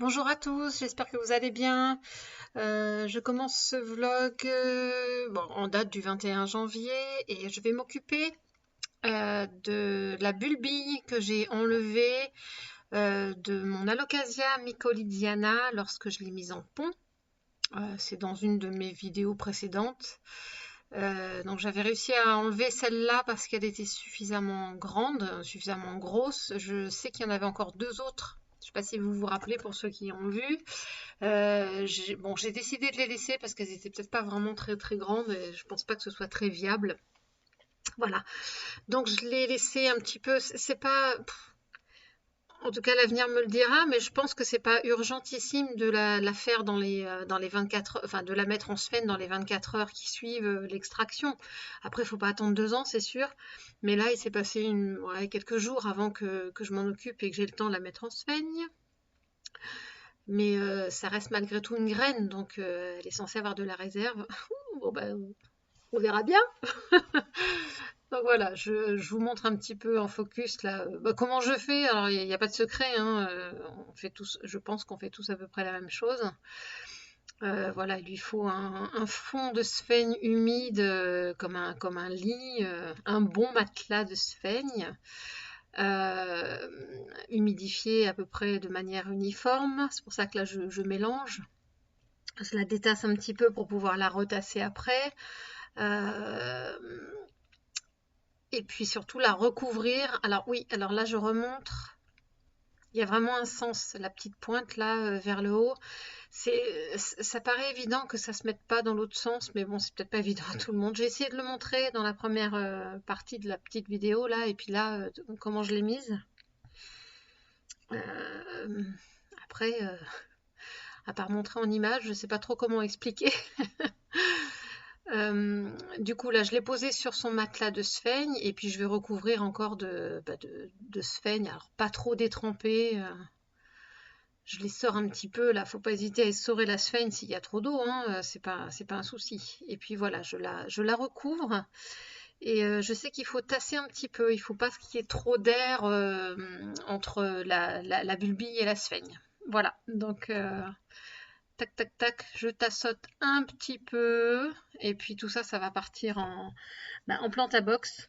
Bonjour à tous, j'espère que vous allez bien. Je commence ce vlog en date du 21 janvier et je vais m'occuper de la bulbille que j'ai enlevée de mon Alocasia mycolidiana lorsque je l'ai mise en pont. C'est dans une de mes vidéos précédentes. Donc j'avais réussi à enlever celle-là parce qu'elle était suffisamment grande, suffisamment grosse. Je sais qu'il y en avait encore deux autres. Je ne sais pas si vous vous rappelez pour ceux qui ont vu. J'ai décidé de les laisser parce qu'elles étaient peut-être pas vraiment très très grandes et je pense pas que ce soit très viable. Voilà. Donc je l'ai laissé un petit peu. C'est pas, en tout cas l'avenir me le dira, mais je pense que c'est pas urgentissime de la faire dans les 24 heures, enfin de la mettre en semaine dans les 24 heures qui suivent l'extraction. Après, il faut pas attendre 2 ans, c'est sûr. Mais là, il s'est passé quelques jours avant que je m'en occupe et que j'ai le temps de la mettre en semaine. Mais ça reste malgré tout une graine, donc elle est censée avoir de la réserve. Bon ben, on verra bien. Donc voilà, je vous montre un petit peu en focus là comment je fais. Alors il n'y a pas de secret, hein, on fait tous, je pense qu'on fait tous à peu près la même chose. Voilà, il lui faut un fond de sphaigne humide comme un lit, un bon matelas de sphaigne, euh, humidifié à peu près de manière uniforme. C'est pour ça que là je mélange. Je la détasse un petit peu pour pouvoir la retasser après. Euh, et puis surtout la recouvrir. Alors oui, alors là je remontre. Il y a vraiment un sens, la petite pointe là vers le haut. Ça paraît évident que ça se mette pas dans l'autre sens, mais bon, c'est peut-être pas évident à tout le monde. J'ai essayé de le montrer dans la première partie de la petite vidéo là, et puis là, comment je l'ai mise. Euh, après, à part montrer en image, je sais pas trop comment expliquer. Du coup, là, je l'ai posé sur son matelas de sphaigne et puis je vais recouvrir encore de sphaigne. Alors, pas trop détrempé. Je les sors un petit peu. Là, faut pas hésiter à essorer la sphaigne s'il y a trop d'eau. Hein, c'est pas un souci. Et puis voilà, je la recouvre. Et je sais qu'il faut tasser un petit peu. Il faut pas qu'il y ait trop d'air entre la bulbille et la sphaigne. Voilà. Donc, tac, tac, tac, je tassote un petit peu. Et puis tout ça, ça va partir en plante à box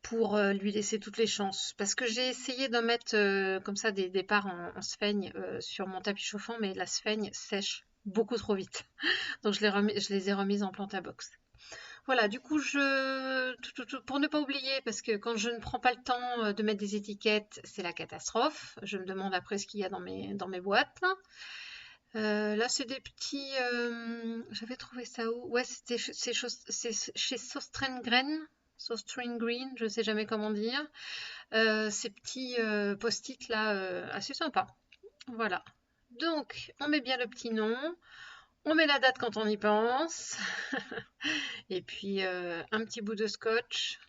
pour lui laisser toutes les chances. Parce que j'ai essayé d'en mettre comme ça des départs en sphaigne sur mon tapis chauffant, mais la sphaigne sèche beaucoup trop vite. Donc je les ai remises en plante à box. Voilà, du coup, pour ne pas oublier, parce que quand je ne prends pas le temps de mettre des étiquettes, c'est la catastrophe. Je me demande après ce qu'il y a dans mes boîtes. Là, c'est des petits. J'avais trouvé ça où? Ouais, c'est chez Sostren Green, je sais jamais comment dire. Ces petits post-it là, assez sympa. Voilà. Donc, on met bien le petit nom, on met la date quand on y pense, et puis un petit bout de scotch.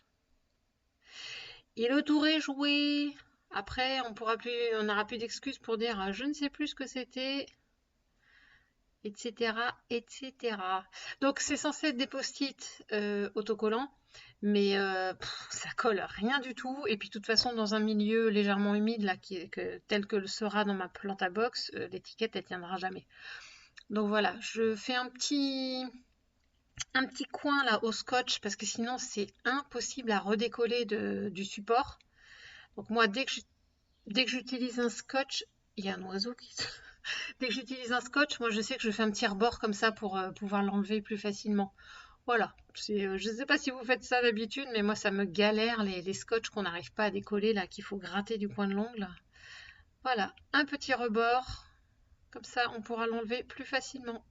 Et le tour est joué. Après, on n'aura plus d'excuses pour dire ah, je ne sais plus ce que c'était, etc., etc. Donc c'est censé être des post-it autocollants, mais ça colle rien du tout. Et puis de toute façon, dans un milieu légèrement humide, là, tel que le sera dans ma plante à box, l'étiquette, elle tiendra jamais. Donc voilà, je fais un petit coin là au scotch, parce que sinon c'est impossible à redécoller du support. Donc moi, dès que j'utilise un scotch, il y a un oiseau qui... Dès que j'utilise un scotch, moi je sais que je fais un petit rebord comme ça pour pouvoir l'enlever plus facilement. Voilà. Je ne sais pas si vous faites ça d'habitude, mais moi ça me galère les scotch qu'on n'arrive pas à décoller, là, qu'il faut gratter du coin de l'ongle. Voilà, un petit rebord, comme ça on pourra l'enlever plus facilement.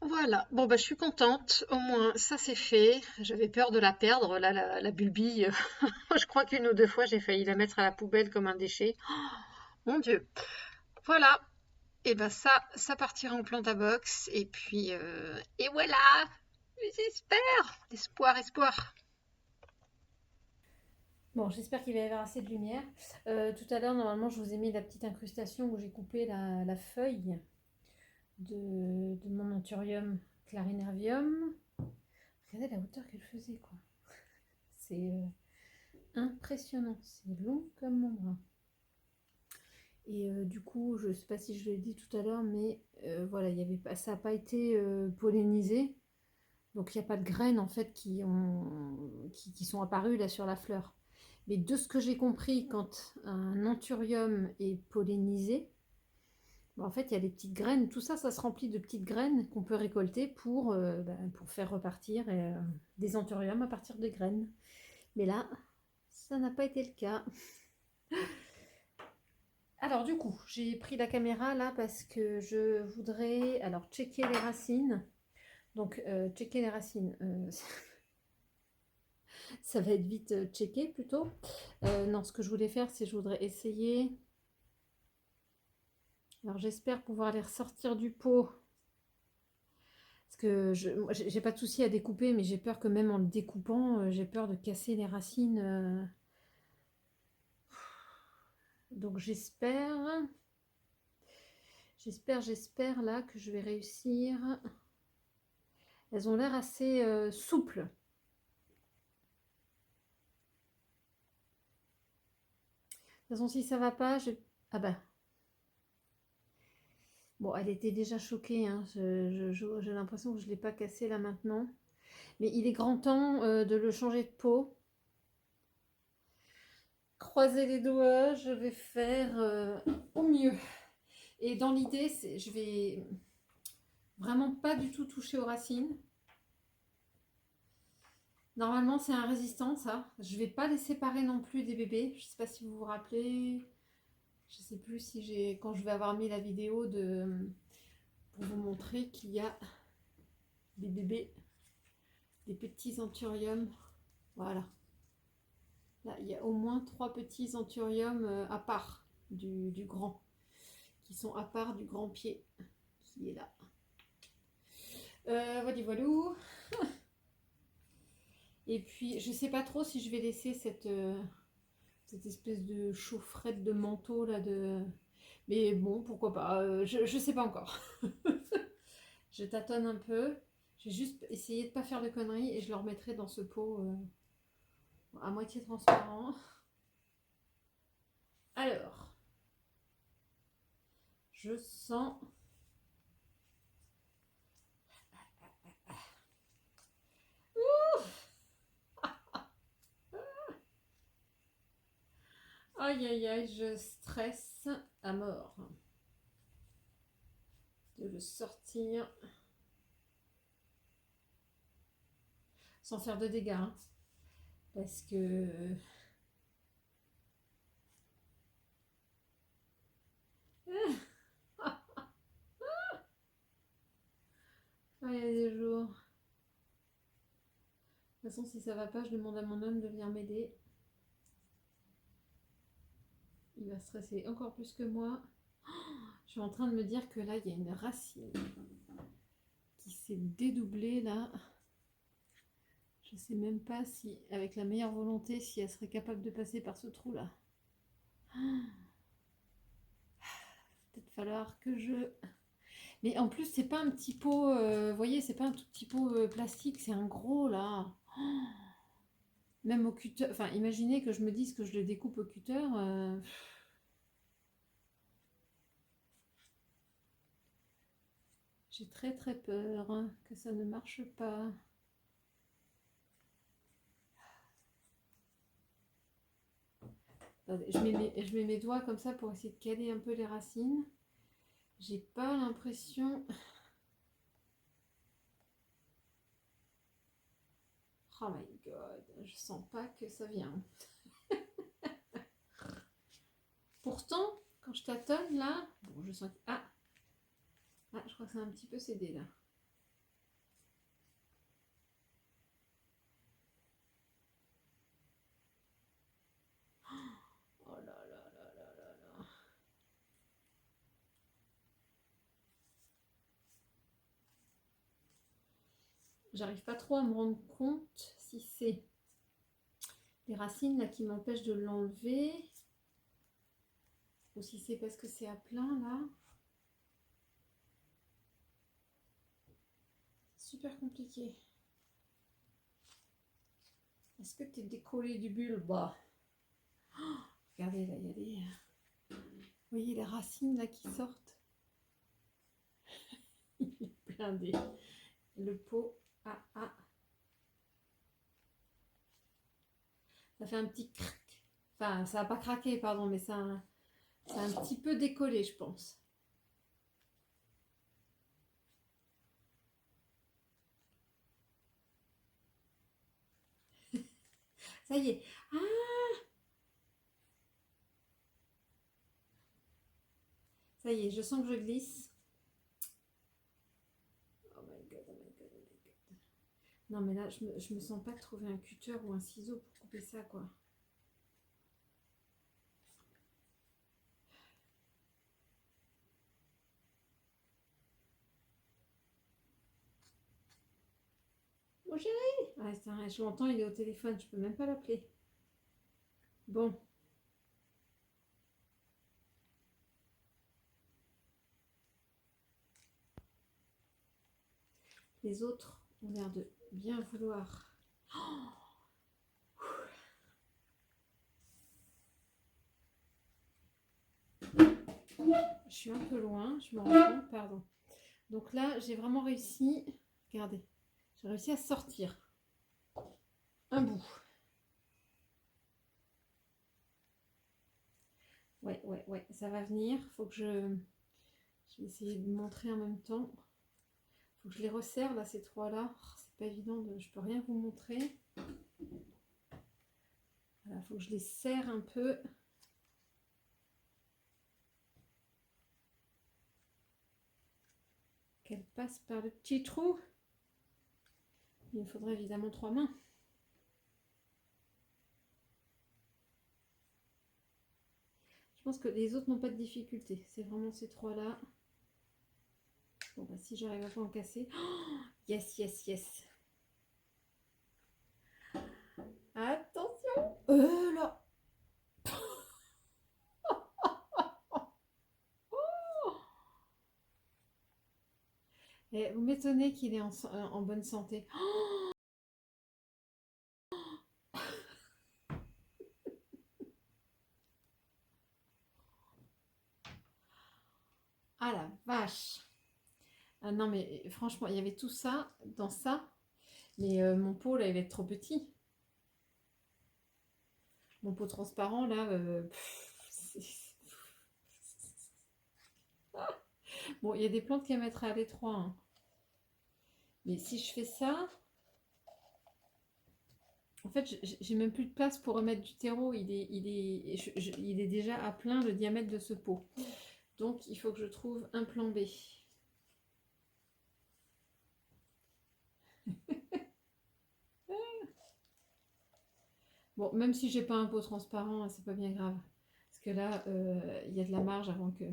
Voilà, bon bah je suis contente, au moins ça c'est fait. J'avais peur de la perdre, là, la bulbille. Je crois qu'une ou deux fois j'ai failli la mettre à la poubelle comme un déchet. Mon Dieu. Voilà, et ben ça partira en plante à box. Et voilà, j'espère. Espoir, espoir. Bon, j'espère qu'il va y avoir assez de lumière. Tout à l'heure, normalement, je vous ai mis la petite incrustation où j'ai coupé la feuille de mon Anthurium clarinervium. Regardez la hauteur qu'elle faisait, quoi. C'est impressionnant. C'est long comme mon bras. Et du coup, je ne sais pas si je l'ai dit tout à l'heure, mais voilà, il y avait pas, ça n'a pas été pollinisé. Donc il n'y a pas de graines en fait qui sont apparues là sur la fleur. Mais de ce que j'ai compris, quand un anthurium est pollinisé, en fait, il y a des petites graines. Tout ça, ça se remplit de petites graines qu'on peut récolter pour faire repartir des anthuriums à partir de graines. Mais là, ça n'a pas été le cas. Alors du coup, j'ai pris la caméra là parce que je voudrais alors checker les racines. Donc checker les racines, ça va être vite checké plutôt. Non, ce que je voulais faire, c'est je voudrais essayer. Alors j'espère pouvoir les ressortir du pot. Parce que j'ai pas de souci à découper, mais j'ai peur que même en le découpant, j'ai peur de casser les racines. Donc j'espère là que je vais réussir. Elles ont l'air assez souples. De toute façon, si ça va pas, ah bah. Bon, elle était déjà choquée, hein. J'ai l'impression que je ne l'ai pas cassé là maintenant. Mais il est grand temps de le changer de peau. Croisez les doigts, je vais faire au mieux. Et dans l'idée, je vais vraiment pas du tout toucher aux racines. Normalement, c'est un résistant, ça. Je vais pas les séparer non plus des bébés. Je sais pas si vous vous rappelez. Je sais plus si quand je vais avoir mis la vidéo pour vous montrer qu'il y a des bébés, des petits anthuriums. Voilà. Là, il y a au moins 3 petits anthuriums à part du grand, qui sont à part du grand pied qui est là. Voilà. Et puis, je sais pas trop si je vais laisser cette espèce de chaufferette de manteau là Mais bon, pourquoi pas. Je sais pas encore. Je tâtonne un peu. Je vais juste essayer de pas faire de conneries et je le remettrai dans ce pot à moitié transparent. Alors, je sens. Aïe aïe aïe, je stresse à mort de le sortir sans faire de dégâts, hein, parce que il y a des jours. De toute façon, si ça va pas, je demande à mon homme de venir m'aider. Il va stresser encore plus que moi. Je suis en train de me dire que là, il y a une racine qui s'est dédoublée là. Je sais même pas si, avec la meilleure volonté, si elle serait capable de passer par ce trou là. Peut-être falloir que je... Mais en plus, c'est pas un petit pot, vous voyez, c'est pas un tout petit pot plastique, c'est un gros là. Même au cutter, enfin, imaginez que je me dise que je le découpe au cutter. J'ai très très peur hein, que ça ne marche pas. Attendez, je mets mes doigts comme ça pour essayer de caler un peu les racines. J'ai pas l'impression... Oh my god, je sens pas que ça vient. Pourtant, quand je tâtonne là, bon, je sens que... Ah, je crois que ça a un petit peu cédé là. Oh là là là là là là. J'arrive pas trop à me rendre compte si c'est les racines là qui m'empêchent de l'enlever ou si c'est parce que c'est à plein là. Super compliqué. Est-ce que tu es décollé du bulbe? Bah, regardez, là, il y a des... Vous voyez les racines là qui sortent? Il est blindé. Le pot, ça fait un petit crac. Enfin, ça n'a pas craqué, pardon, mais ça a un petit peu décollé, je pense. Ça y est. Ah! Ça y est, je sens que je glisse. Oh my god, oh my god, oh my god. Non, mais là, je me sens pas de trouver un cutter ou un ciseau pour couper ça, quoi. Mon chéri! Ah, je l'entends, il est au téléphone, je peux même pas l'appeler. Bon. Les autres ont l'air de bien vouloir. Je suis un peu loin, je me rends compte, pardon. Donc là, j'ai vraiment réussi. Regardez, j'ai réussi à sortir un bout. Ouais, ça va venir. Faut que je vais essayer de montrer en même temps. Faut que je les resserre là, ces trois-là. Oh, c'est pas évident, je peux rien vous montrer. Voilà, faut que je les serre un peu. Qu'elle passe par le petit trou. Il me faudrait évidemment 3 mains. Je pense que les autres n'ont pas de difficulté. C'est vraiment ces trois-là. Bon, bah, si j'arrive à pas en casser. Oh, yes, yes, yes. Attention. Là. Et vous m'étonnez qu'il est en bonne santé. Ah la vache. Ah non mais franchement, il y avait tout ça dans ça. Mais mon pot là, il va être trop petit. Mon pot transparent là. Bon, il y a des plantes qui mettre à l'étroit. Hein. Mais si je fais ça, en fait, j'ai même plus de place pour remettre du terreau. Il est déjà à plein le diamètre de ce pot. Donc, il faut que je trouve un plan B. Bon, même si j'ai pas un pot transparent, c'est pas bien grave. Parce que là, il y a de la marge avant que...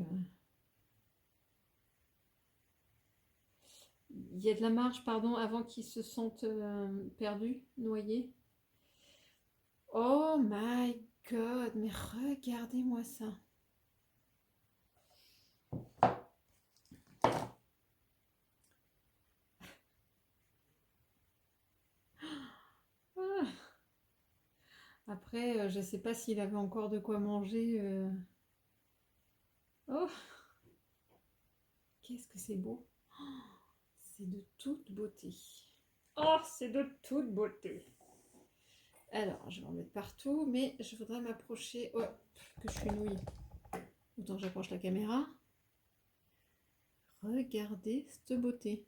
Il y a de la marge, pardon, avant qu'ils se sentent perdus, noyés. Oh my god, mais regardez-moi ça. Ah. Après, je sais pas s'il avait encore de quoi manger. Oh, qu'est-ce que c'est beau. Oh, c'est de toute beauté. Oh, c'est de toute beauté. Alors, je vais en mettre partout, mais je voudrais m'approcher. Oh, que je suis nouille. Autant que j'approche la caméra. Regardez cette beauté.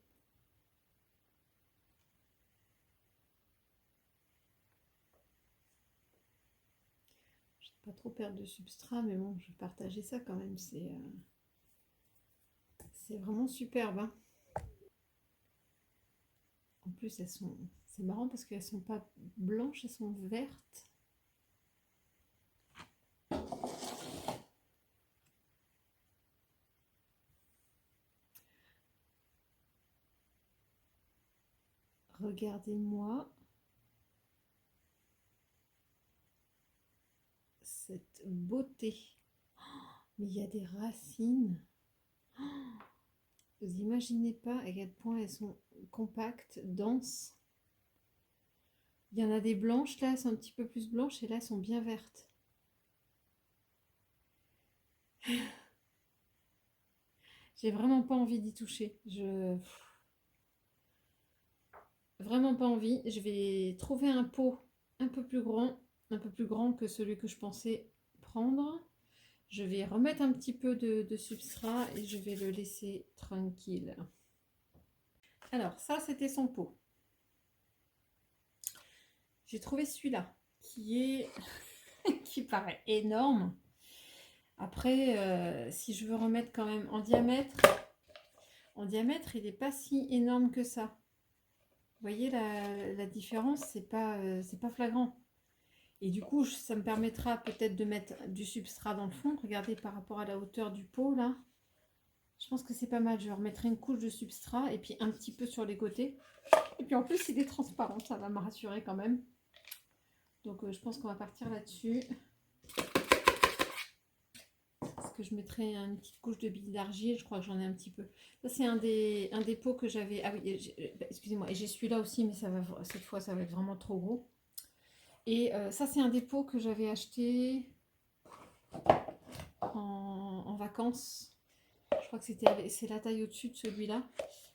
Je ne vais pas trop perdre de substrat, mais bon, je vais partager ça quand même. C'est vraiment superbe. Hein. En plus, c'est marrant parce qu'elles sont pas blanches, elles sont vertes. Regardez-moi cette beauté. Mais il y a des racines. Vous imaginez pas à quel point elles sont compactes, denses. Il y en a des blanches, là, elles sont un petit peu plus blanches, et là, elles sont bien vertes. J'ai vraiment pas envie d'y toucher. Vraiment pas envie. Je vais trouver un pot un peu plus grand que celui que je pensais prendre. Je vais remettre un petit peu de substrat et je vais le laisser tranquille. Alors, ça, c'était son pot. J'ai trouvé celui-là qui paraît énorme. Après, si je veux remettre quand même en diamètre, il n'est pas si énorme que ça. Vous voyez la différence, c'est pas flagrant. Et du coup, ça me permettra peut-être de mettre du substrat dans le fond. Regardez par rapport à la hauteur du pot, là. Je pense que c'est pas mal. Je remettrai une couche de substrat et puis un petit peu sur les côtés. Et puis en plus, il est transparent. Ça va me rassurer quand même. Donc, je pense qu'on va partir là-dessus. Parce que je mettrai une petite couche de billes d'argile. Je crois que j'en ai un petit peu. Ça, c'est un des pots que j'avais... Ah oui, excusez-moi. Et j'ai celui-là aussi, mais cette fois, ça va être vraiment trop gros. Et ça, c'est un des pots que j'avais acheté en vacances. Je crois que c'est la taille au-dessus de celui-là.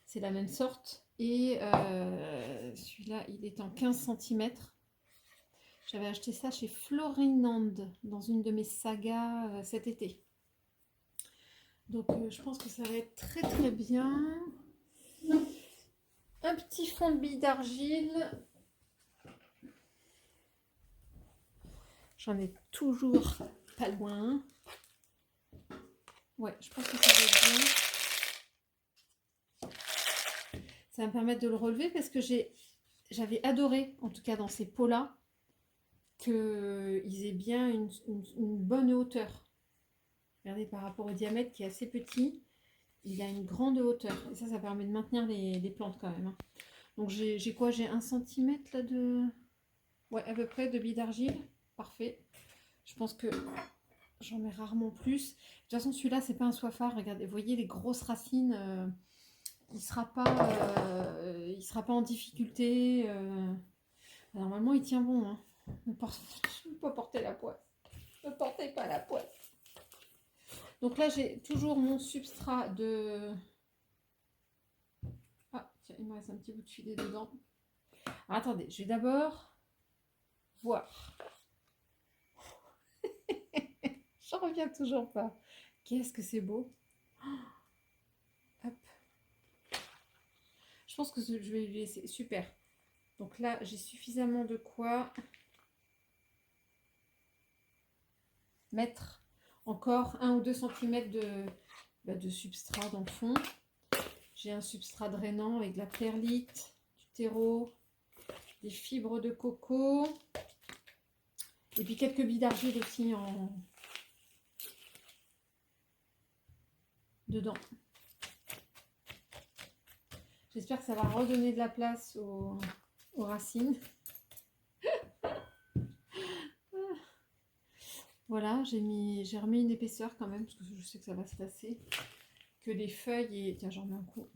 C'est la même sorte. Et celui-là, il est en 15 cm. J'avais acheté ça chez Florinand dans une de mes sagas cet été. Donc je pense que ça va être très très bien. Un petit fond de billes d'argile. J'en ai toujours pas loin. Ouais, je pense que ça va être bien. Ça va me permettre de le relever parce que j'avais adoré, en tout cas dans ces pots-là, qu'ils aient bien une bonne hauteur. Regardez, par rapport au diamètre qui est assez petit, il a une grande hauteur. Et ça permet de maintenir les plantes quand même. Hein. Donc j'ai quoi? J'ai 1 cm là de... Ouais, à peu près de billes d'argile. Parfait. Je pense que j'en mets rarement plus. De toute façon, celui-là, c'est pas un soifard. Regardez, vous voyez les grosses racines. Il sera pas en difficulté. Normalement, il tient bon. Hein. Ne pas porter la poisse. Ne portez pas la poisse. Donc là, j'ai toujours mon substrat de... Ah, tiens, il me reste un petit bout de filet dedans. Alors, attendez, je vais d'abord voir. J'en reviens toujours pas. Qu'est-ce que c'est beau. Hop. Je pense que je vais lui laisser. Super. Donc là, j'ai suffisamment de quoi mettre encore 1 ou 2 cm de substrat dans le fond. J'ai un substrat drainant avec de la perlite, du terreau, des fibres de coco et puis quelques billes d'argile aussi dedans. J'espère que ça va redonner de la place aux racines. Voilà, j'ai remis une épaisseur quand même, parce que je sais que ça va se tasser. Que les feuilles et... Tiens, j'en mets un coup.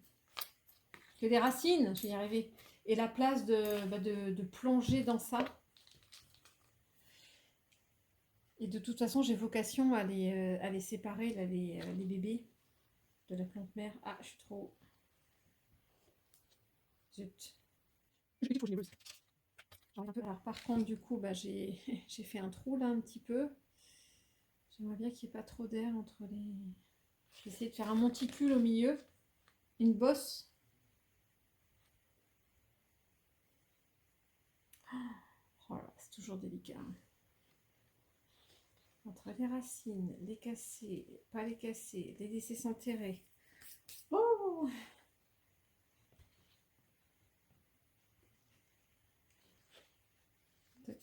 Que les racines, je vais y arriver. Et la place de plonger dans ça. Et de toute façon, j'ai vocation à les séparer, là, les bébés de la plante mère. Ah, je suis trop... Zut. Alors par contre, du coup, j'ai fait un trou là un petit peu. J'aimerais bien qu'il n'y ait pas trop d'air entre les... Je vais essayer de faire un monticule au milieu. Une bosse. Oh là, c'est toujours délicat. Entre les racines, les casser, pas les casser, les laisser s'enterrer. Oh! Tac.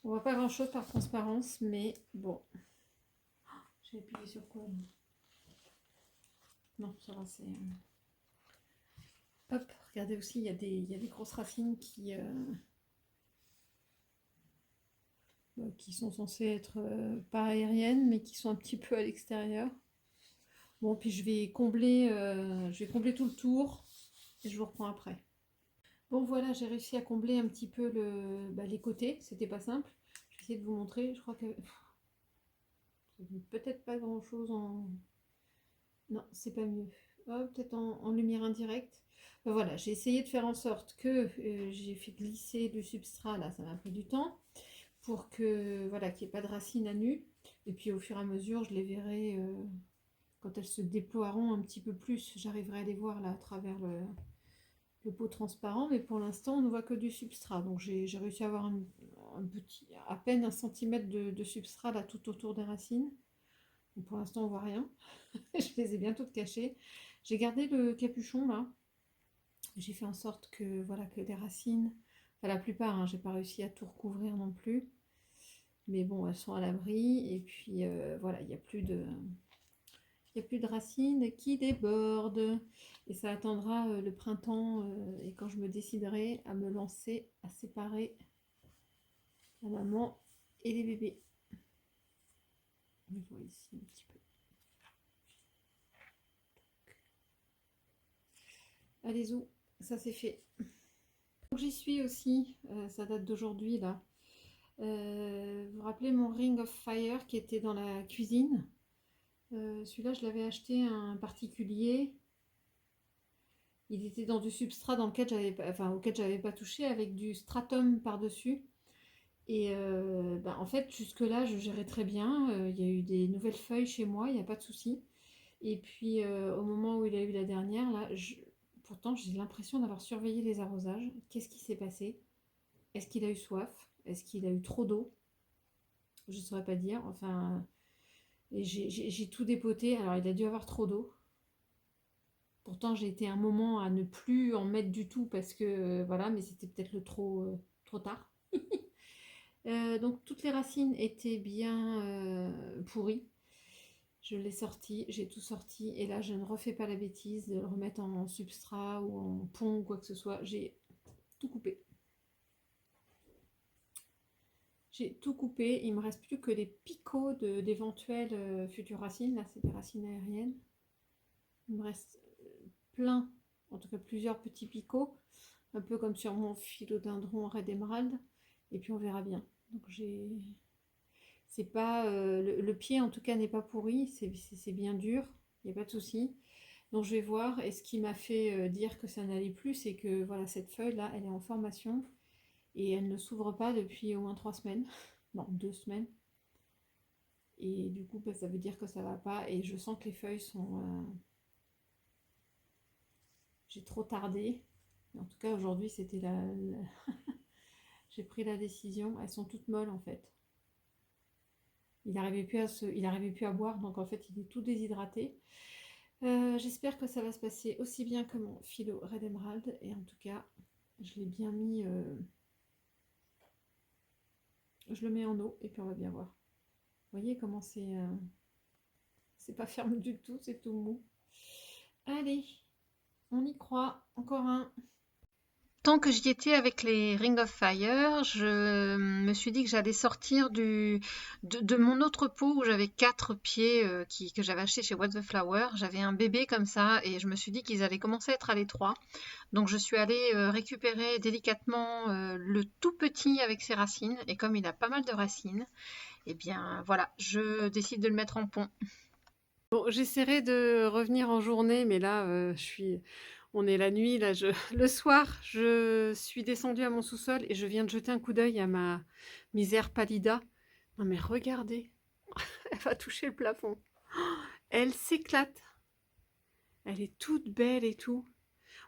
On voit pas grand chose par transparence, mais bon. J'ai appuyé sur quoi? Non, ça va, c'est... Hop, regardez aussi, il y a des grosses racines qui sont censées être pas aériennes, mais qui sont un petit peu à l'extérieur. Bon, puis je vais combler tout le tour et je vous reprends après. Bon, voilà, j'ai réussi à combler un petit peu les côtés. C'était pas simple. Je vais essayer de vous montrer. Je crois que peut-être pas grand-chose en... Non, c'est pas mieux. Oh, peut-être en lumière indirecte. Voilà, j'ai essayé de faire en sorte que j'ai fait glisser le substrat, là, ça m'a pris du temps, pour que, voilà, qu'il n'y ait pas de racines à nu. Et puis au fur et à mesure, je les verrai, quand elles se déploieront un petit peu plus, j'arriverai à les voir là à travers le pot transparent. Mais pour l'instant, on ne voit que du substrat. Donc j'ai réussi à avoir un petit, à peine 1 cm de substrat là tout autour des racines. Donc pour l'instant, on voit rien. Je les ai bien toutes cachées. J'ai gardé le capuchon là. J'ai fait en sorte que, voilà, que les racines, enfin la plupart, hein, j'ai pas réussi à tout recouvrir non plus. Mais bon, elles sont à l'abri. Et puis voilà, il n'y a plus de racines qui débordent. Et ça attendra le printemps et quand je me déciderai à me lancer, à séparer la maman et les bébés. On voit ici un petit peu. Allez, où ça c'est fait. Donc j'y suis aussi, ça date d'aujourd'hui là. Vous vous rappelez mon Ring of Fire qui était dans la cuisine? Celui-là, je l'avais acheté à un particulier. Il était dans du substrat auquel j'avais pas touché, avec du stratum par-dessus. Et en fait, jusque-là, je gérais très bien. Il y a eu des nouvelles feuilles chez moi, il n'y a pas de souci. Et puis, au moment où il a eu la dernière, là, pourtant, j'ai l'impression d'avoir surveillé les arrosages. Qu'est-ce qui s'est passé? Est-ce qu'il a eu soif? Est-ce qu'il a eu trop d'eau? Je ne saurais pas dire. Enfin, et j'ai tout dépoté. Alors, il a dû avoir trop d'eau. Pourtant, j'ai été un moment à ne plus en mettre du tout parce que, voilà, mais c'était peut-être trop tard. Donc, toutes les racines étaient bien pourries. Je l'ai sorti, j'ai tout sorti. Et là, je ne refais pas la bêtise de le remettre en substrat ou en pont ou quoi que ce soit. J'ai tout coupé. J'ai tout coupé. Il me reste plus que les picots d'éventuelles futures racines. Là, c'est des racines aériennes. Il me reste plein, en tout cas plusieurs petits picots, un peu comme sur mon philodendron Red Emerald. Et puis on verra bien. Donc c'est pas le pied en tout cas n'est pas pourri, c'est bien dur, il n'y a pas de souci. Donc je vais voir. Et ce qui m'a fait dire que ça n'allait plus, c'est que voilà, cette feuille là, elle est en formation et elle ne s'ouvre pas depuis au moins 3 semaines, non 2 semaines. Et du coup, ça veut dire que ça va pas. Et je sens que les feuilles sont... J'ai trop tardé. En tout cas, aujourd'hui, c'était j'ai pris la décision. Elles sont toutes molles en fait. Il n'arrivait plus à boire, donc en fait, il est tout déshydraté. J'espère que ça va se passer aussi bien que mon philo Red Emerald. Et en tout cas, je l'ai bien mis... je le mets en eau et puis on va bien voir. Vous voyez comment c'est pas ferme du tout, c'est tout mou. Allez, on y croit. Encore un. Tant que j'y étais avec les Ring of Fire, je me suis dit que j'allais sortir de mon autre pot où j'avais 4 pieds que j'avais acheté chez What the Flower. J'avais un bébé comme ça et je me suis dit qu'ils allaient commencer à être à l'étroit. Donc je suis allée récupérer délicatement le tout petit avec ses racines. Et comme il a pas mal de racines, eh bien voilà, je décide de le mettre en pont. Bon, j'essaierai de revenir en journée, mais là, on est la nuit, là, le soir, je suis descendue à mon sous-sol et je viens de jeter un coup d'œil à ma misère pallida. Non mais regardez, elle va toucher le plafond. Elle s'éclate. Elle est toute belle et tout.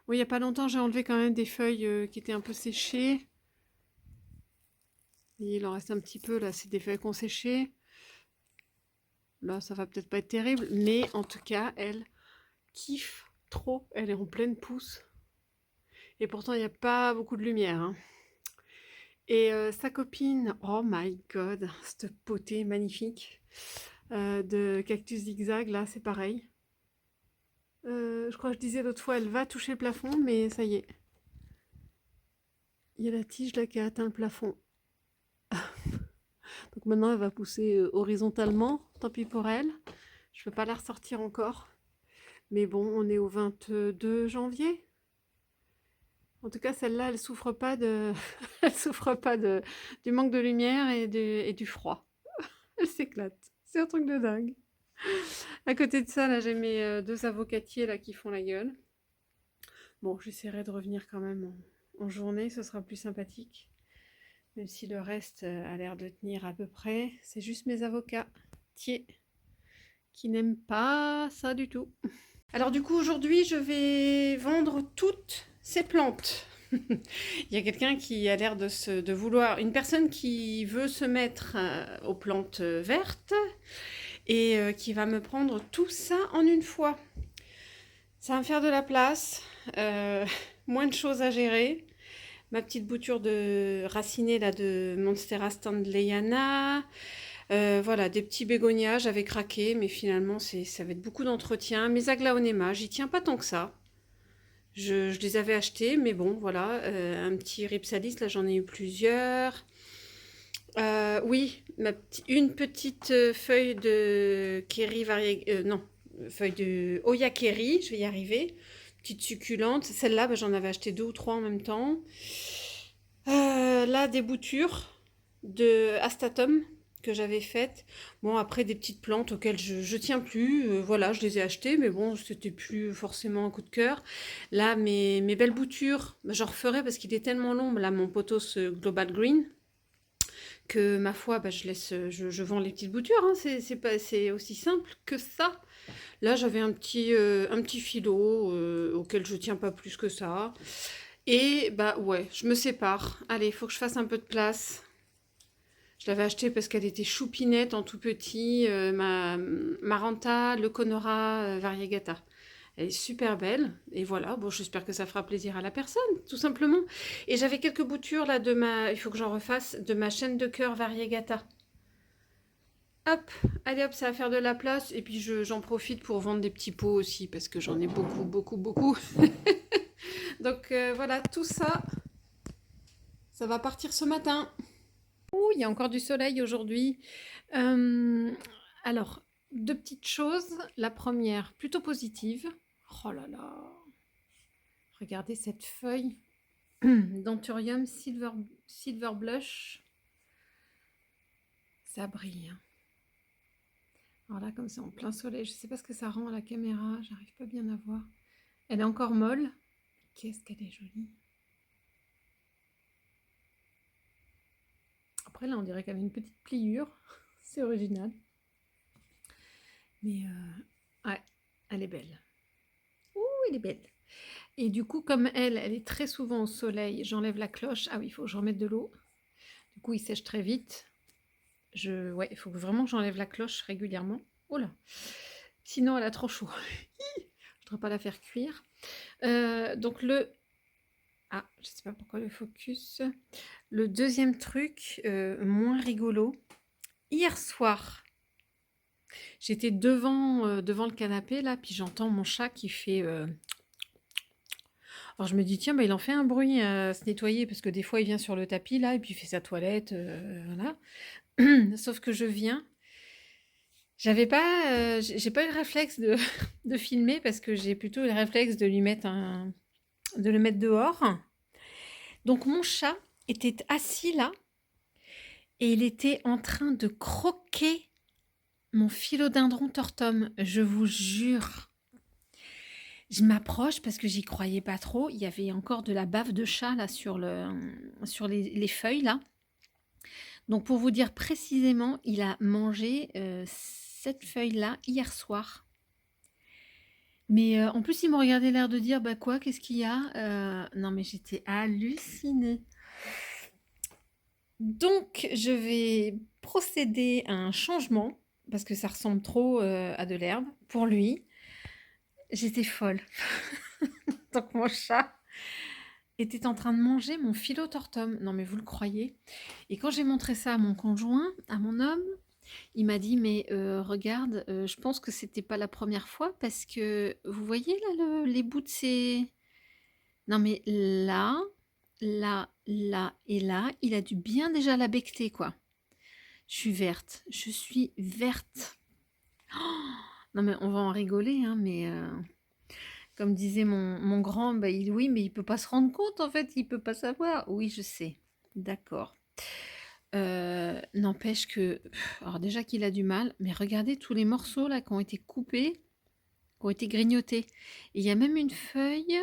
Bon, il n'y a pas longtemps, j'ai enlevé quand même des feuilles qui étaient un peu séchées. Et il en reste un petit peu, là, c'est des feuilles qu'on séchées. Là, ça va peut-être pas être terrible, mais en tout cas, elle kiffe trop. Elle est en pleine pousse. Et pourtant, il n'y a pas beaucoup de lumière, hein. Et sa copine, oh my god, cette potée magnifique de cactus zigzag, là, c'est pareil. Je crois que je disais l'autre fois, elle va toucher le plafond, mais ça y est. Il y a la tige là qui a atteint le plafond. Donc maintenant, elle va pousser horizontalement. Tant pis pour elle. Je ne peux pas la ressortir encore. Mais bon, on est au 22 janvier. En tout cas, celle-là, elle souffre pas de, elle souffre pas du manque de lumière et du froid. Elle s'éclate. C'est un truc de dingue. À côté de ça, là, j'ai mes deux avocatiers là qui font la gueule. Bon, j'essaierai de revenir quand même en journée, ce sera plus sympathique. Même si le reste a l'air de tenir à peu près. C'est juste mes avocats qui n'aiment pas ça du tout. Alors du coup, aujourd'hui, je vais vendre toutes ces plantes. Il y a quelqu'un qui a l'air de vouloir, une personne qui veut se mettre aux plantes vertes et qui va me prendre tout ça en une fois. Ça va me faire de la place, moins de choses à gérer. Ma petite bouture de racinée là de Monstera Standleyana. Voilà, des petits bégonias, j'avais craqué, mais finalement ça va être beaucoup d'entretien. Mes aglaonema, j'y tiens pas tant que ça. Je les avais achetés, mais bon, voilà, un petit Ripsalis, là j'en ai eu plusieurs. Oui, une petite feuille de Kerry non, feuille de Oya Kerry, je vais y arriver. Petite succulente. Celle-là, j'en avais acheté 2 ou 3 en même temps. Là, des boutures de Astatum que j'avais faites. Bon, après, des petites plantes auxquelles je tiens plus. Voilà, je les ai achetées, mais bon, c'était plus forcément un coup de cœur. Là, mes belles boutures, j'en referai parce qu'il est tellement long, là, mon potos Global Green, que ma foi, je vends les petites boutures. Hein, c'est aussi simple que ça. Là, j'avais un petit filot auquel je tiens pas plus que ça. Et bah ouais, je me sépare. Allez, il faut que je fasse un peu de place. Je l'avais achetée parce qu'elle était choupinette en tout petit. Ma Maranta Leconora variegata. Elle est super belle. Et voilà, bon, j'espère que ça fera plaisir à la personne, tout simplement. Et j'avais quelques boutures là il faut que j'en refasse, de ma chaîne de cœur variegata. Hop, allez hop, ça va faire de la place. Et puis j'en profite pour vendre des petits pots aussi parce que j'en ai beaucoup, beaucoup, beaucoup. Donc voilà, tout ça, ça va partir ce matin. Ouh, il y a encore du soleil aujourd'hui. Alors, deux petites choses. La première, plutôt positive. Oh là là, regardez cette feuille d'Anthurium Silver Blush. Ça brille. Alors là, comme c'est en plein soleil, je ne sais pas ce que ça rend à la caméra, j'arrive pas bien à voir. Elle est encore molle. Qu'est-ce qu'elle est jolie. Après là, on dirait qu'elle a une petite pliure. C'est original. Mais ouais, elle est belle. Ouh, elle est belle. Et du coup, comme elle est très souvent au soleil, j'enlève la cloche. Ah oui, il faut que je remette de l'eau. Du coup, il sèche très vite. Ouais, il faut vraiment que j'enlève la cloche régulièrement. Oh là. Sinon, elle a trop chaud. Je ne voudrais pas la faire cuire. Donc ah, je sais pas pourquoi le focus. Le deuxième truc, moins rigolo. Hier soir, j'étais devant le canapé, là, puis j'entends mon chat qui fait... Alors je me dis, tiens, bah, il en fait un bruit à se nettoyer, parce que des fois, il vient sur le tapis, là, et puis il fait sa toilette, voilà. Sauf que je viens. J'ai pas eu le réflexe de filmer, parce que j'ai plutôt eu le réflexe de de le mettre dehors. Donc mon chat était assis là, et il était en train de croquer mon philodendron tortum, je vous jure. Je m'approche parce que j'y croyais pas trop. Il y avait encore de la bave de chat là sur les feuilles là. Donc pour vous dire précisément, il a mangé cette feuille là hier soir. Mais en plus, il m'a regardé l'air de dire bah quoi, qu'est-ce qu'il y a. Non mais j'étais hallucinée. Donc je vais procéder à un changement parce que ça ressemble trop à de l'herbe pour lui. J'étais folle. Donc mon chat était en train de manger mon Philotortum. Non mais vous le croyez? Et quand j'ai montré ça à mon conjoint, à mon homme, il m'a dit mais regarde, je pense que c'était pas la première fois parce que vous voyez là les bouts de ces... Non mais là, là, là et là, il a dû bien déjà la becqueter quoi. Je suis verte, je suis verte. Oh, non mais on va en rigoler hein, mais Comme disait mon grand, bah, oui, mais il peut pas se rendre compte, en fait, il peut pas savoir. Oui, je sais. D'accord. N'empêche que, alors déjà qu'il a du mal, mais regardez tous les morceaux là qui ont été coupés, qui ont été grignotés. Et il y a même une feuille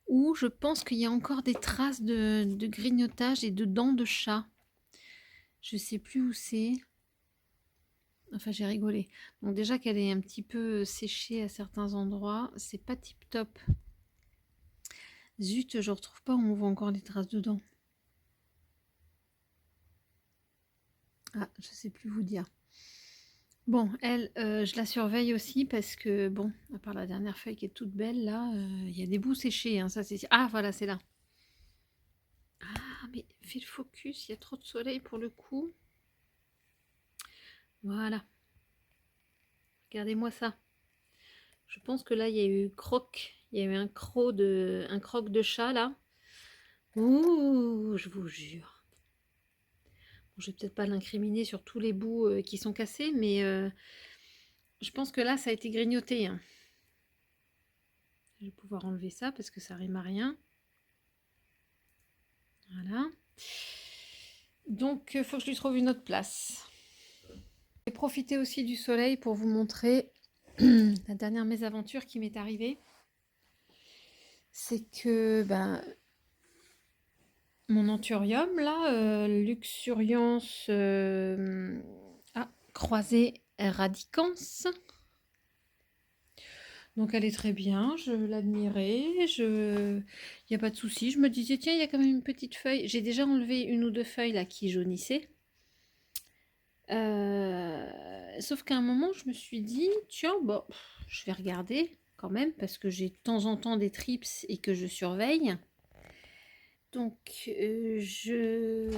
où je pense qu'il y a encore des traces de grignotage et de dents de chat. Je sais plus où c'est. Enfin, j'ai rigolé. Donc déjà qu'elle est un petit peu séchée à certains endroits, c'est pas tip top. Zut, je retrouve pas où on voit encore les traces de dents. Ah, je sais plus vous dire. Bon, elle, je la surveille aussi parce que, bon, à part la dernière feuille qui est toute belle, là, il y a des bouts séchés, hein, ça c'est... Ah, voilà, c'est là. Ah, mais fais le focus, il y a trop de soleil pour le coup. Voilà. Regardez-moi ça. Je pense que là, il y a eu croc. Il y a eu un croc de chat, là. Ouh, je vous jure. Bon, je vais peut-être pas l'incriminer sur tous les bouts qui sont cassés, mais je pense que là, ça a été grignoté, hein. Je vais pouvoir enlever ça parce que ça rime à rien. Voilà. Donc, il faut que je lui trouve une autre place. J'ai profité aussi du soleil pour vous montrer la dernière mésaventure qui m'est arrivée. C'est que ben, mon anthurium, là, Luxuriance croisée radicans. Donc elle est très bien, je l'admirais, il n'y a pas de souci. Je me disais, tiens, il y a quand même une petite feuille. J'ai déjà enlevé une ou deux feuilles là qui jaunissaient. Sauf qu'à un moment, je me suis dit, tiens, bon, je vais regarder quand même, parce que j'ai de temps en temps des trips et que je surveille. Donc,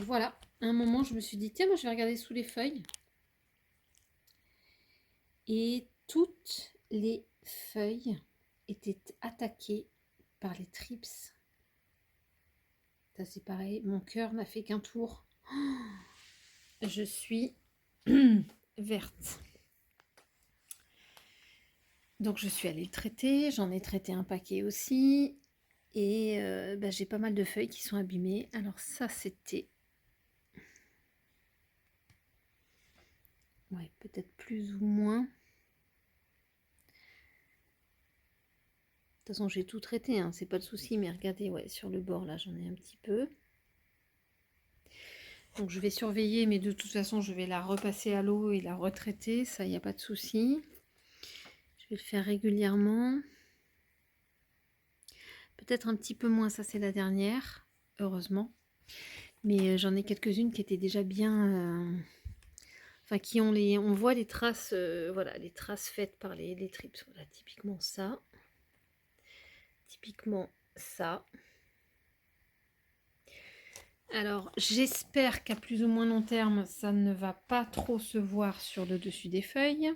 voilà, à un moment, je me suis dit, tiens, moi, je vais regarder sous les feuilles. Et toutes les feuilles étaient attaquées par les trips. Ça, c'est pareil, mon cœur n'a fait qu'un tour. Je suis verte. Donc je suis allée le traiter, j'en ai traité un paquet aussi. Et j'ai pas mal de feuilles qui sont abîmées. Alors ça, c'était... Ouais, peut-être plus ou moins. De toute façon, j'ai tout traité, hein, c'est pas de souci. Mais regardez, ouais, sur le bord, là, j'en ai un petit peu. Donc je vais surveiller, mais de toute façon, je vais la repasser à l'eau et la retraiter. Ça, il n'y a pas de souci. Je vais le faire régulièrement. Peut-être un petit peu moins, ça c'est la dernière, heureusement. Mais j'en ai quelques-unes qui étaient déjà bien... Enfin, qui ont les... On voit les traces, voilà, les traces faites par les trips. Voilà, typiquement ça. Typiquement ça. Alors, j'espère qu'à plus ou moins long terme, ça ne va pas trop se voir sur le dessus des feuilles.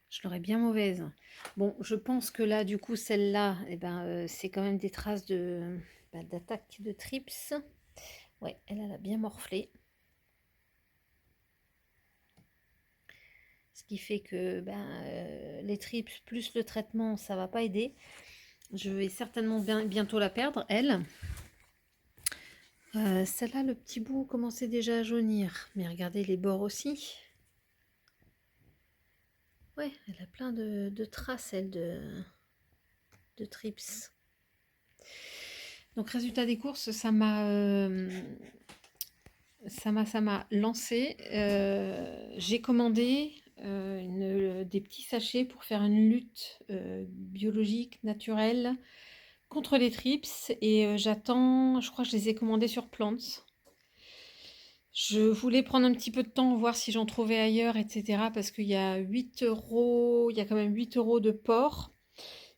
Je l'aurais bien mauvaise. Bon, je pense que là, du coup, celle-là, eh ben, c'est quand même des traces d'attaque de trips. Ouais, elle a bien morflé. Ce qui fait que les trips plus le traitement, ça va pas aider. Je vais certainement bientôt la perdre, elle. Celle-là, le petit bout commençait déjà à jaunir. Mais regardez les bords aussi. Ouais, elle a plein de traces, elle, de trips. Donc, résultat des courses, ça m'a lancé. J'ai commandé des petits sachets pour faire une lutte biologique, naturelle, contre les trips. Et j'attends, je crois que je les ai commandés sur Plants. Je voulais prendre un petit peu de temps, voir si j'en trouvais ailleurs, etc. Parce qu'il y a 8 euros, il y a quand même 8 euros de port.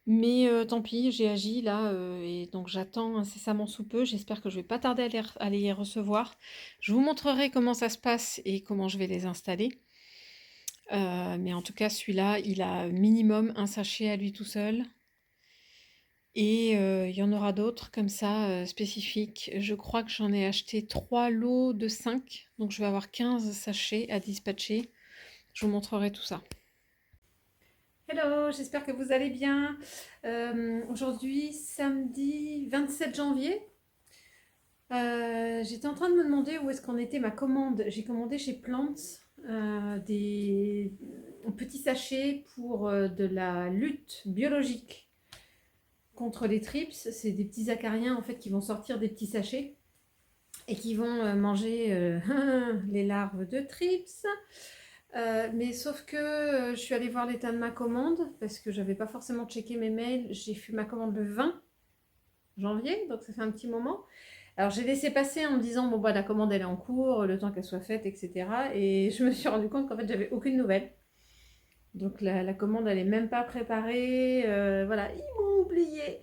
Mais tant pis, j'ai agi là, et donc j'attends incessamment sous peu. J'espère que je vais pas tarder à les recevoir. Je vous montrerai comment ça se passe et comment je vais les installer. Mais en tout cas, celui-là, il a minimum un sachet à lui tout seul. Et il y en aura d'autres comme ça, spécifiques. Je crois que j'en ai acheté 3 lots de 5. Donc je vais avoir 15 sachets à dispatcher. Je vous montrerai tout ça. Hello, j'espère que vous allez bien. Aujourd'hui, samedi 27 janvier, j'étais en train de me demander où est-ce qu'en était ma commande. J'ai commandé chez Plants des petits sachets pour de la lutte biologique contre les trips. C'est des petits acariens en fait qui vont sortir des petits sachets et qui vont manger les larves de trips. Mais sauf que je suis allée voir l'état de ma commande parce que j'avais pas forcément checké mes mails. J'ai fait ma commande le 20 janvier, donc ça fait un petit moment. Alors j'ai laissé passer en me disant bon bah la commande elle est en cours, le temps qu'elle soit faite, etc. Et je me suis rendu compte qu'en fait j'avais aucune nouvelle. Donc la commande elle est même pas préparée. Voilà, ils m'ont oublié.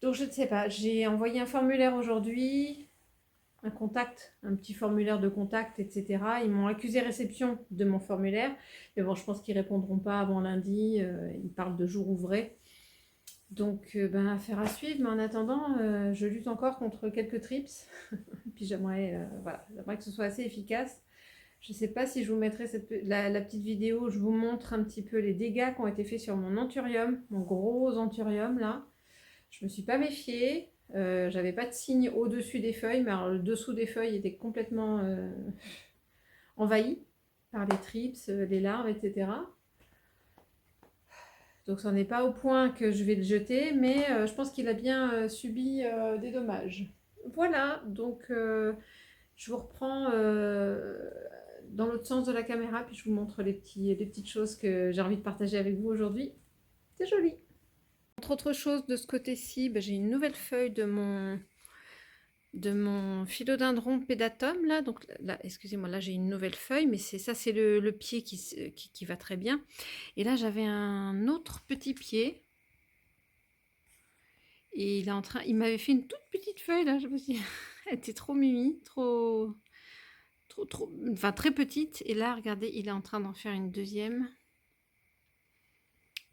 Donc je ne sais pas. J'ai envoyé un formulaire aujourd'hui, un contact, un petit formulaire de contact, etc. Ils m'ont accusé réception de mon formulaire. Mais bon, je pense qu'ils répondront pas avant lundi. Ils parlent de jour ouvré. Donc, affaire à suivre. Mais en attendant, je lutte encore contre quelques trips. Puis j'aimerais que ce soit assez efficace. Je ne sais pas si je vous mettrai la petite vidéo. Je vous montre un petit peu les dégâts qui ont été faits sur mon anthurium, mon gros anthurium là. Je me suis pas méfiée. J'avais pas de signe au-dessus des feuilles, mais alors, le dessous des feuilles était complètement envahi par les trips, les larves, etc. Donc ça n'est pas au point que je vais le jeter, mais je pense qu'il a bien subi des dommages. Voilà, donc je vous reprends dans l'autre sens de la caméra, puis je vous montre les petites choses que j'ai envie de partager avec vous aujourd'hui. C'est joli. Entre autres choses, de ce côté-ci, j'ai une nouvelle feuille de mon philodendron pédatum là. Donc là, excusez-moi, là j'ai une nouvelle feuille, mais c'est le pied qui va très bien. Et là j'avais un autre petit pied. Et il m'avait fait une toute petite feuille là, je me suis dit, elle était trop mimi, enfin très petite. Et là, regardez, il est en train d'en faire une deuxième.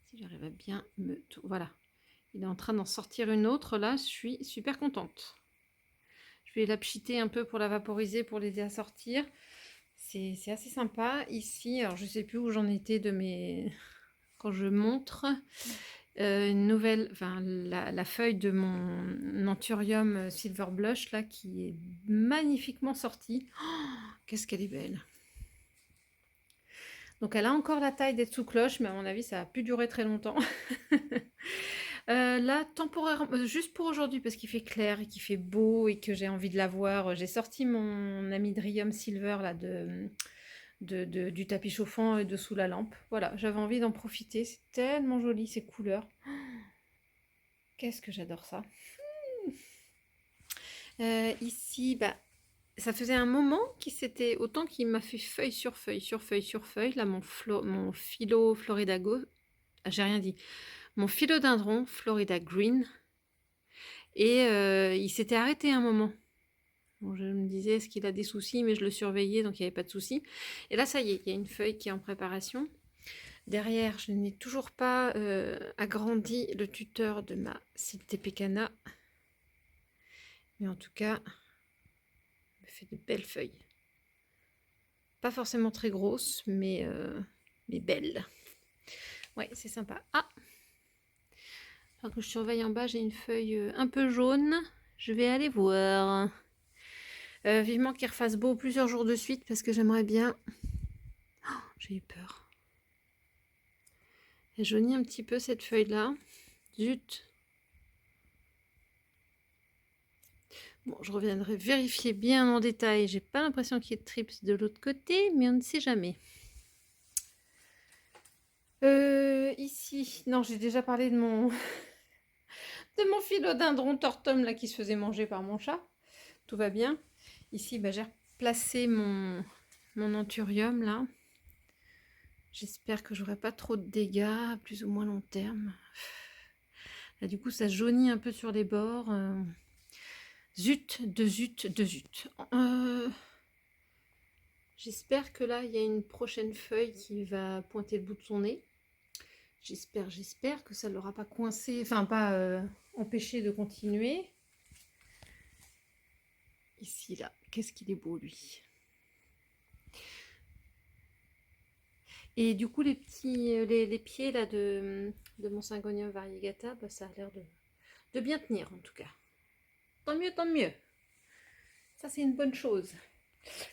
Si j'arrive à bien voilà. Il est en train d'en sortir une autre là, je suis super contente. Je vais la pchiter un peu pour la vaporiser, pour l'aider à sortir. C'est assez sympa. Ici, alors je sais plus où j'en étais quand je montre une nouvelle, enfin la feuille de mon Anthurium Silver Blush là qui est magnifiquement sortie. Oh, qu'est-ce qu'elle est belle! Donc elle a encore la taille d'être sous cloche, mais à mon avis ça a pu durer très longtemps. Là, temporairement, juste pour aujourd'hui, parce qu'il fait clair et qu'il fait beau et que j'ai envie de la voir, j'ai sorti mon Amydrium Silver là, du tapis chauffant et dessous la lampe. Voilà, j'avais envie d'en profiter. C'est tellement joli ces couleurs. Qu'est-ce que j'adore ça. Ici, ça faisait un moment autant qu'il m'a fait feuille sur feuille, sur feuille, sur feuille. Là, mon philo Floridago, j'ai rien dit. Mon philodendron Florida Green. Et il s'était arrêté un moment. Bon, je me disais, est-ce qu'il a des soucis? Mais je le surveillais, donc il n'y avait pas de soucis. Et là, ça y est, il y a une feuille qui est en préparation. Derrière, je n'ai toujours pas agrandi le tuteur de ma Siltepecana. Mais en tout cas, elle fait de belles feuilles. Pas forcément très grosses, mais belles. Ouais, c'est sympa. Ah! Alors que je surveille en bas, j'ai une feuille un peu jaune. Je vais aller voir. Vivement qu'il refasse beau plusieurs jours de suite parce que j'aimerais bien... Oh, j'ai eu peur. Elle jaunit un petit peu cette feuille-là. Zut! Bon, je reviendrai vérifier bien en détail. J'ai pas l'impression qu'il y ait de trips de l'autre côté, mais on ne sait jamais. Ici, non, j'ai déjà parlé de mon de mon philodendron tortum là qui se faisait manger par mon chat. Tout va bien. Ici, j'ai replacé mon anthurium là. J'espère que j'aurai pas trop de dégâts à plus ou moins long terme. Là, du coup, ça jaunit un peu sur les bords. Zut. J'espère que là, il y a une prochaine feuille qui va pointer le bout de son nez. J'espère que ça ne l'aura pas coincé, enfin pas empêché de continuer. Ici, là, qu'est-ce qu'il est beau, lui. Et du coup, les pieds là de mon Syngonium variegata, bah, ça a l'air de bien tenir en tout cas. Tant mieux, tant mieux. Ça, c'est une bonne chose.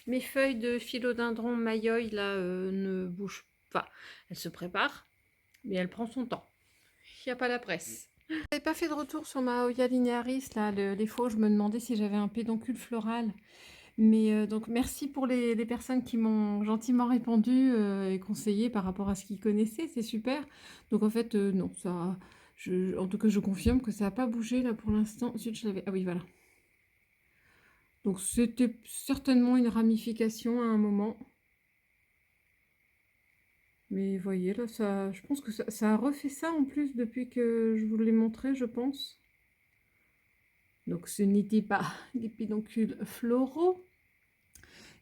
Mes feuilles de philodendron Mayoi là ne bougent pas. Elle se prépare, mais elle prend son temps. Il n'y a pas la presse. Je n'avais pas fait de retour sur ma Hoya linearis, là, les faux. Je me demandais si j'avais un pédoncule floral. Mais donc merci pour les personnes qui m'ont gentiment répondu et conseillé par rapport à ce qu'ils connaissaient, c'est super. Donc en fait, non, ça, en tout cas, je confirme que ça n'a pas bougé là pour l'instant. Ensuite, je l'avais. Ah oui, voilà. Donc c'était certainement une ramification à un moment. Mais voyez là, ça, je pense que ça a refait ça en plus depuis que je vous l'ai montré, je pense. Donc ce n'était pas des pédoncules floraux.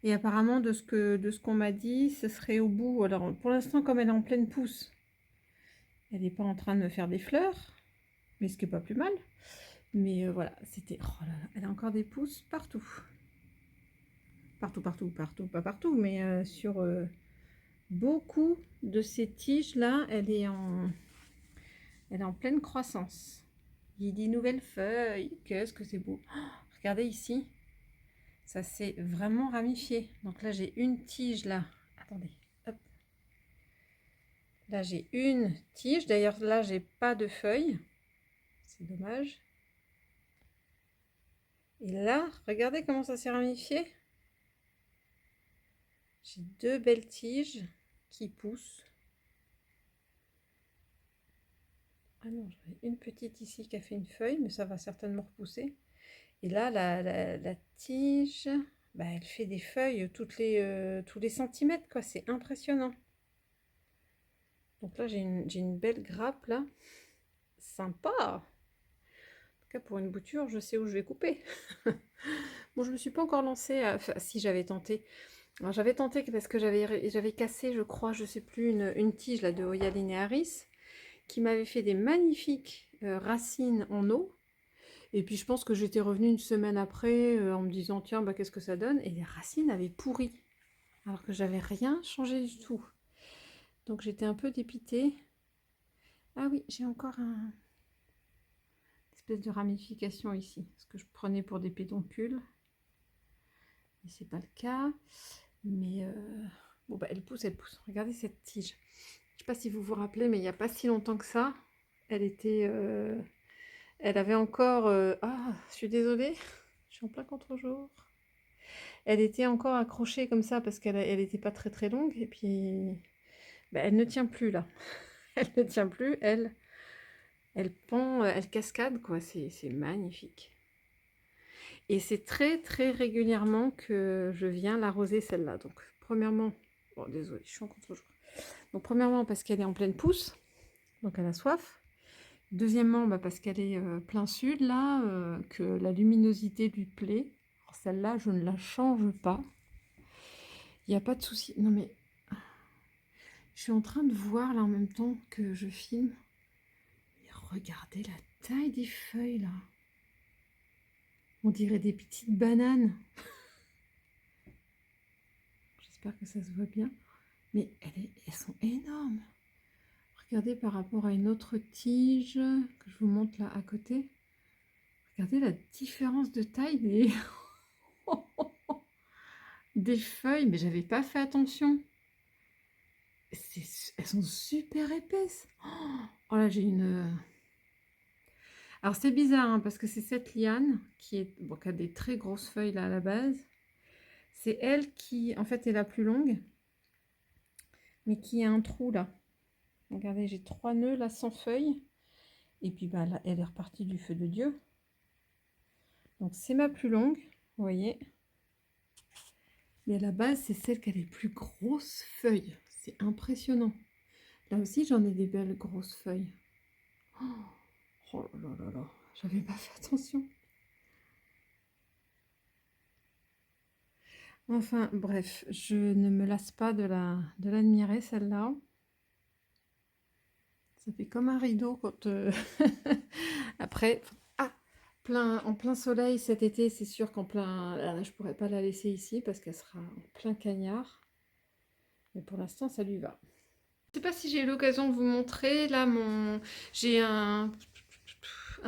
Et apparemment, de ce qu'on m'a dit, ce serait au bout. Alors pour l'instant, comme elle est en pleine pousse, elle n'est pas en train de me faire des fleurs, mais ce qui n'est pas plus mal. Mais voilà, c'était... Oh là là, elle a encore des pousses partout. Partout, partout, partout. Pas partout, mais sur beaucoup de ces tiges-là, elle est en pleine croissance. Il dit nouvelles feuilles. Qu'est-ce que c'est beau. Oh, regardez ici. Ça s'est vraiment ramifié. Donc là, j'ai une tige là. Attendez. Hop. Là, j'ai une tige. D'ailleurs, là, j'ai pas de feuilles. C'est dommage. Et là, regardez comment ça s'est ramifié. J'ai deux belles tiges qui poussent. Ah non, j'en ai une petite ici qui a fait une feuille, mais ça va certainement repousser. Et là, la tige, bah, elle fait des feuilles tous les centimètres, quoi. C'est impressionnant. Donc là, j'ai une belle grappe, là. Sympa. En tout cas, pour une bouture, je sais où je vais couper. Bon, je me suis pas encore lancée. Enfin, si, j'avais tenté. Alors, j'avais tenté parce que j'avais cassé, je crois, je sais plus, une tige là, de Hoya linearis qui m'avait fait des magnifiques racines en eau. Et puis je pense que j'étais revenue une semaine après en me disant tiens, bah, qu'est-ce que ça donne? Et les racines avaient pourri, alors que j'avais rien changé du tout. Donc j'étais un peu dépitée. Ah oui, j'ai encore une espèce de ramification ici, ce que je prenais pour des pédoncules. Mais c'est pas le cas. Mais bon, bah, elle pousse, elle pousse. Regardez cette tige. Je sais pas si vous vous rappelez, mais il n'y a pas si longtemps que ça, elle était... elle avait encore... Ah, je suis désolée, je suis en plein contre-jour. Elle était encore accrochée comme ça parce qu'elle n'était pas très très longue. Et puis, bah, elle ne tient plus là. Elle ne tient plus, elle pend, elle cascade, quoi. C'est magnifique. Et c'est très très régulièrement que je viens l'arroser celle-là. Donc, premièrement... Bon, désolée, je suis en contre-jour. Donc, premièrement, parce qu'elle est en pleine pousse. Donc, elle a soif. Deuxièmement, bah, parce qu'elle est plein sud, là, que la luminosité lui plaît. Celle-là, je ne la change pas. Il n'y a pas de souci. Non, mais je suis en train de voir, là, en même temps que je filme. Et regardez la taille des feuilles, là. On dirait des petites bananes. J'espère que ça se voit bien. Mais elles sont énormes. Regardez par rapport à une autre tige que je vous montre là à côté. Regardez la différence de taille des... des feuilles, mais j'avais pas fait attention. Elles sont super épaisses. Oh là, j'ai une... Alors c'est bizarre, hein, parce que c'est cette liane qui a des très grosses feuilles là à la base. C'est elle qui, en fait, est la plus longue, mais qui a un trou là. Regardez, j'ai 3 nœuds là sans feuilles. Et puis bah, là, elle est repartie du feu de Dieu. Donc c'est ma plus longue, vous voyez. Mais à la base, c'est celle qui a les plus grosses feuilles. C'est impressionnant. Là aussi, j'en ai des belles grosses feuilles. Oh là là là, j'avais pas fait attention. Enfin, bref, je ne me lasse pas de l'admirer, celle-là. Ça fait comme un rideau quand... Après, en plein soleil cet été, c'est sûr qu'en plein... Là, je pourrais pas la laisser ici parce qu'elle sera en plein cagnard. Mais pour l'instant, ça lui va. Je sais pas si j'ai eu l'occasion de vous montrer. Là, j'ai un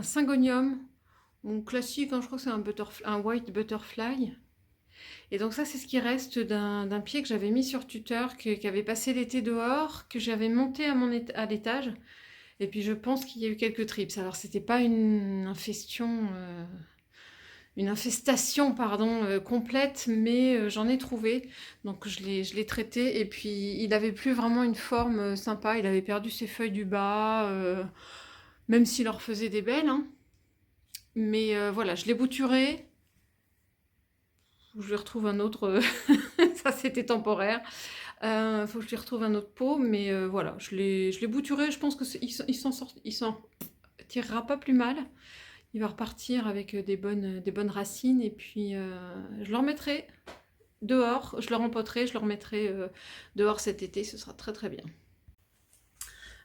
syngonium. Mon classique, hein, je crois que c'est un white butterfly. Et donc ça, c'est ce qui reste d'un pied que j'avais mis sur tuteur, qui avait passé l'été dehors, que j'avais monté à l'étage. Et puis je pense qu'il y a eu quelques trips. Alors c'était pas une infestation pardon, complète, mais j'en ai trouvé. Donc je l'ai traité et puis il avait plus vraiment une forme sympa. Il avait perdu ses feuilles du bas, même s'il en refaisait des belles, hein. Mais voilà, je l'ai bouturé. Faut que je lui retrouve un autre. Ça c'était temporaire. Faut que je lui retrouve un autre pot, mais voilà, je l'ai bouturé. Je pense que il s'en tirera pas plus mal. Il va repartir avec des bonnes racines et puis je le remettrai dehors, je le rempoterai, je le remettrai dehors cet été, ce sera très très bien.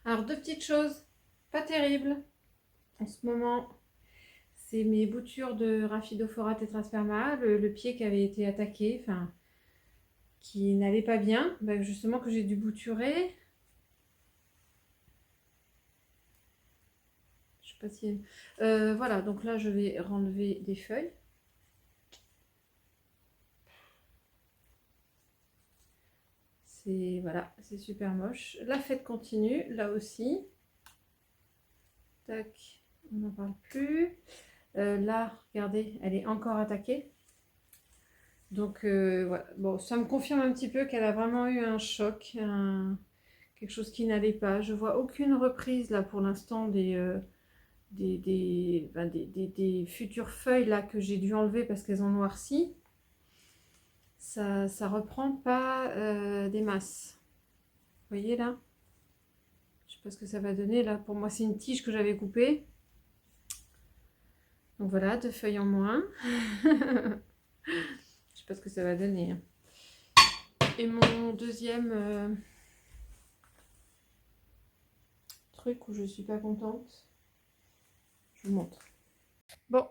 Alors deux petites choses pas terribles en ce moment, c'est mes boutures de Rhaphidophora tetrasperma, le pied qui avait été attaqué, enfin qui n'allait pas bien, ben justement que j'ai dû bouturer. Je sais pas si... voilà, donc là je vais renlever des feuilles. Voilà, c'est super moche. La fête continue, là aussi. Tac, on n'en parle plus. Là, regardez, elle est encore attaquée. Donc voilà, bon, ça me confirme un petit peu qu'elle a vraiment eu un choc, quelque chose qui n'allait pas. Je vois aucune reprise là pour l'instant des futures feuilles là que j'ai dû enlever parce qu'elles ont noirci. Ça reprend pas des masses. Vous voyez là? Je sais pas ce que ça va donner là. Pour moi, c'est une tige que j'avais coupée. Donc voilà, 2 feuilles en moins. Je sais pas ce que ça va donner. Et mon deuxième truc où je suis pas contente, je vous montre. Bon,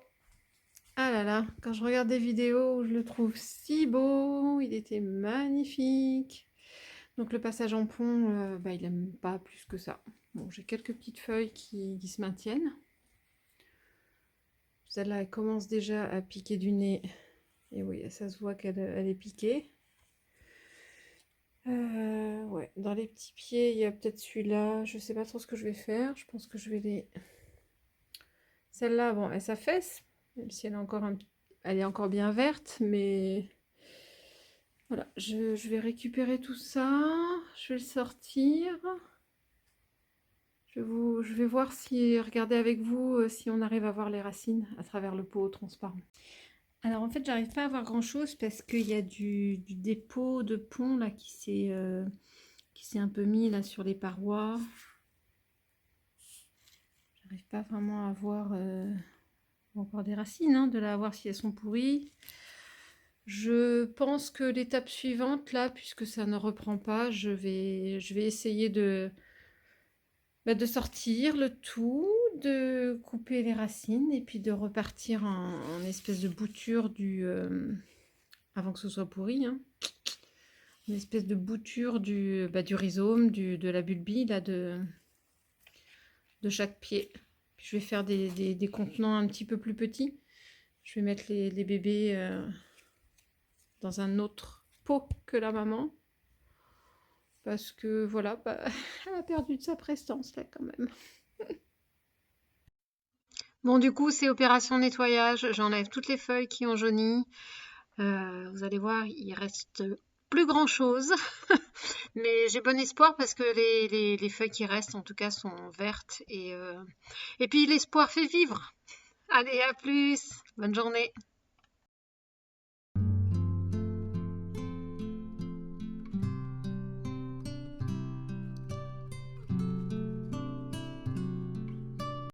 ah là là, quand je regarde des vidéos, je le trouve si beau, il était magnifique. Donc le passage en pont, il n'aime pas plus que ça. Bon, j'ai quelques petites feuilles qui se maintiennent. Celle-là, elle commence déjà à piquer du nez. Et oui, ça se voit qu'elle est piquée. Ouais, dans les petits pieds, il y a peut-être celui-là. Je sais pas trop ce que je vais faire. Je pense que je vais les... Celle-là, bon, elle s'affaisse, même si elle est encore bien verte, mais... Voilà, je vais récupérer tout ça. Je vais le sortir. Je vais voir si, regarder avec vous, si on arrive à voir les racines à travers le pot transparent. Alors en fait, j'arrive pas à voir grand chose parce qu'il y a du dépôt de pont là qui s'est un peu mis là sur les parois. J'arrive pas vraiment à voir encore des racines, hein, de là à voir si elles sont pourries. Je pense que l'étape suivante là, puisque ça ne reprend pas, je vais essayer de sortir le tout, de couper les racines et puis de repartir en espèce de bouture avant que ce soit pourri, hein. Une espèce de bouture du rhizome, de la bulbille là, de chaque pied. Puis je vais faire des contenants un petit peu plus petits. Je vais mettre les bébés dans un autre pot que la maman. Parce que voilà, elle a perdu de sa prestance là quand même. Bon, du coup, c'est opération nettoyage. J'enlève toutes les feuilles qui ont jauni. Vous allez voir, il reste plus grand chose. Mais j'ai bon espoir parce que les feuilles qui restent, en tout cas, sont vertes. Et puis, l'espoir fait vivre. Allez, à plus. Bonne journée.